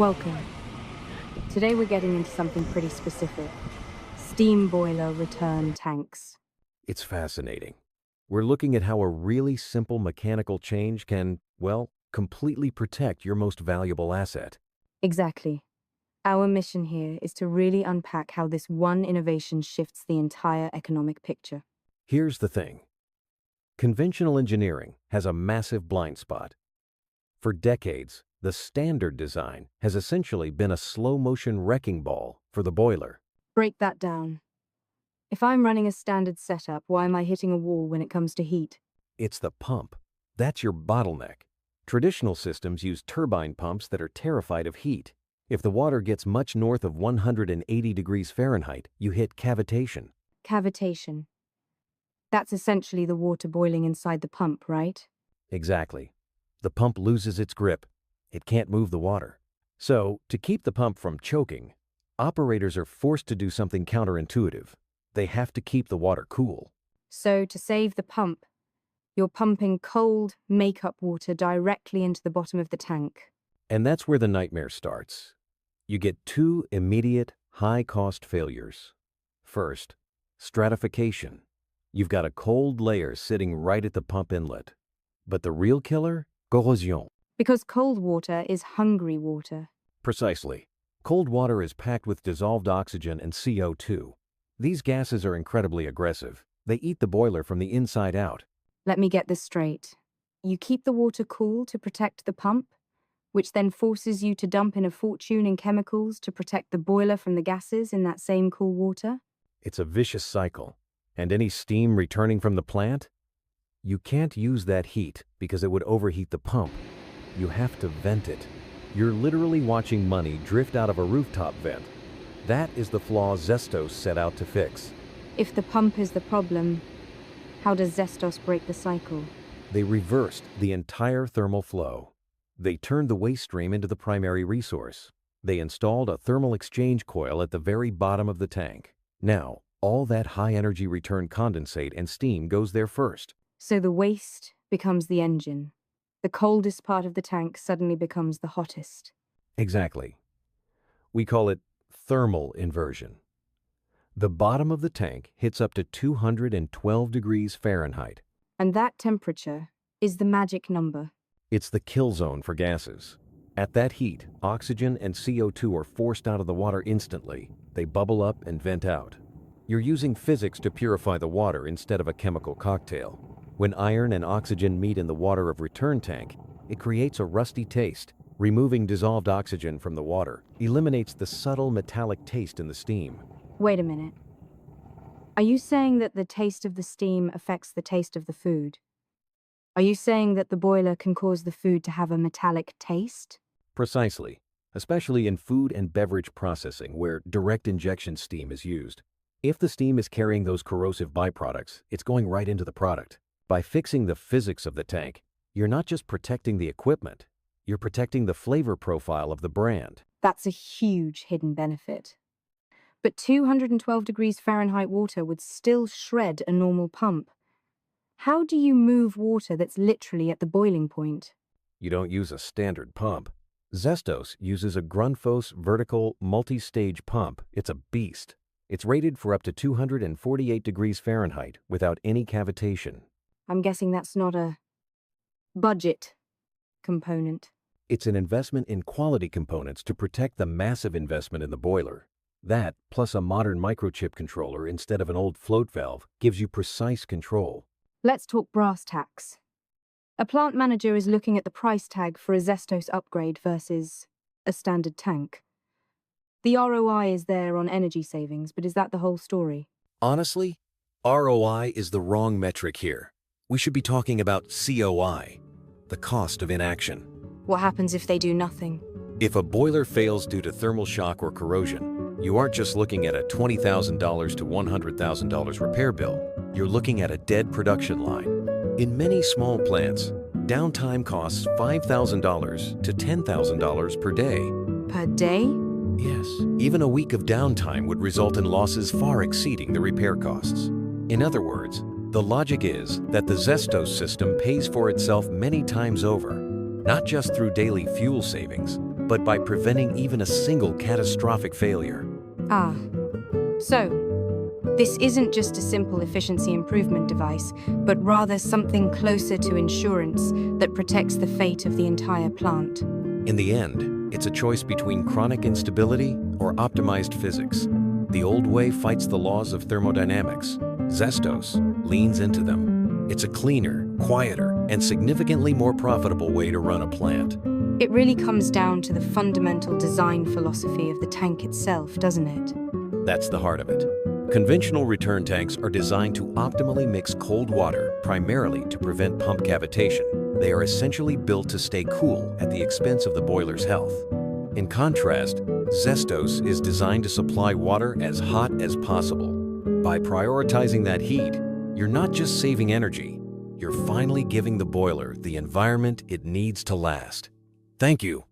Welcome. Today we're getting into something pretty specific. Steam boiler return tanks. It's fascinating. We're looking at how a really simple mechanical change can, well, completely protect your most valuable asset. Exactly. Our mission here is to really unpack how this one innovation shifts the entire economic picture. Here's the thing. Conventional engineering has a massive blind spot. For decades, the standard design has essentially been a slow-motion wrecking ball for the boiler. Break that down. If I'm running a standard setup, why am I hitting a wall when it comes to heat? It's the pump. That's your bottleneck. Traditional systems use turbine pumps that are terrified of heat. If the water gets much north of 180 degrees Fahrenheit, you hit cavitation. Cavitation. That's essentially the water boiling inside the pump, right? Exactly. The pump loses its grip. It can't move the water. So, to keep the pump from choking, operators are forced to do something counterintuitive. They have to keep the water cool. So, to save the pump, you're pumping cold makeup water directly into the bottom of the tank. And that's where the nightmare starts. You get two immediate, high-cost failures. First, stratification. You've got a cold layer sitting right at the pump inlet. But the real killer? Corrosion. Because cold water is hungry water. Precisely. Cold water is packed with dissolved oxygen and CO2. These gases are incredibly aggressive. They eat the boiler from the inside out. Let me get this straight. You keep the water cool to protect the pump, which then forces you to dump in a fortune in chemicals to protect the boiler from the gases in that same cool water? It's a vicious cycle. And any steam returning from the plant? You can't use that heat because it would overheat the pump. You have to vent it. You're literally watching money drift out of a rooftop vent. That is the flaw Zestos set out to fix. If the pump is the problem, how does Zestos break the cycle? They reversed the entire thermal flow. They turned the waste stream into the primary resource. They installed a thermal exchange coil at the very bottom of the tank. Now, all that high-energy return condensate and steam goes there first. So the waste becomes the engine. The coldest part of the tank suddenly becomes the hottest. Exactly. We call it thermal inversion. The bottom of the tank hits up to 212 degrees Fahrenheit. And that temperature is the magic number. It's the kill zone for gases. At that heat, oxygen and CO2 are forced out of the water instantly. They bubble up and vent out. You're using physics to purify the water instead of a chemical cocktail. When iron and oxygen meet in the water of return tank, it creates a rusty taste. Removing dissolved oxygen from the water eliminates the subtle metallic taste in the steam. Wait a minute. Are you saying that the taste of the steam affects the taste of the food? Are you saying that the boiler can cause the food to have a metallic taste? Precisely, especially in food and beverage processing where direct injection steam is used. If the steam is carrying those corrosive byproducts, it's going right into the product. By fixing the physics of the tank, you're not just protecting the equipment, you're protecting the flavor profile of the brand. That's a huge hidden benefit. But 212 degrees Fahrenheit water would still shred a normal pump. How do you move water that's literally at the boiling point? You don't use a standard pump. Zestos uses a Grundfos vertical multi-stage pump. It's a beast. It's rated for up to 248 degrees Fahrenheit without any cavitation. I'm guessing that's not a budget component. It's an investment in quality components to protect the massive investment in the boiler. That, plus a modern microchip controller instead of an old float valve, gives you precise control. Let's talk brass tacks. A plant manager is looking at the price tag for a Zestos upgrade versus a standard tank. The ROI is there on energy savings, but is that the whole story? Honestly, ROI is the wrong metric here. We should be talking about COI, the cost of inaction. What happens if they do nothing? If a boiler fails due to thermal shock or corrosion, you aren't just looking at a $20,000 to $100,000 repair bill. You're looking at a dead production line. In many small plants, downtime costs $5,000 to $10,000 per day. Per day? Yes, even a week of downtime would result in losses far exceeding the repair costs. In other words, the logic is that the Zestos system pays for itself many times over, not just through daily fuel savings, but by preventing even a single catastrophic failure. Ah, so this isn't just a simple efficiency improvement device, but rather something closer to insurance that protects the fate of the entire plant. In the end, it's a choice between chronic instability or optimized physics. The old way fights the laws of thermodynamics. Zestos leans into them. It's a cleaner, quieter, and significantly more profitable way to run a plant. It really comes down to the fundamental design philosophy of the tank itself, doesn't it? That's the heart of it. Conventional return tanks are designed to optimally mix cold water, primarily to prevent pump cavitation. They are essentially built to stay cool at the expense of the boiler's health. In contrast, Zestos is designed to supply water as hot as possible. By prioritizing that heat, you're not just saving energy, you're finally giving the boiler the environment it needs to last. Thank you.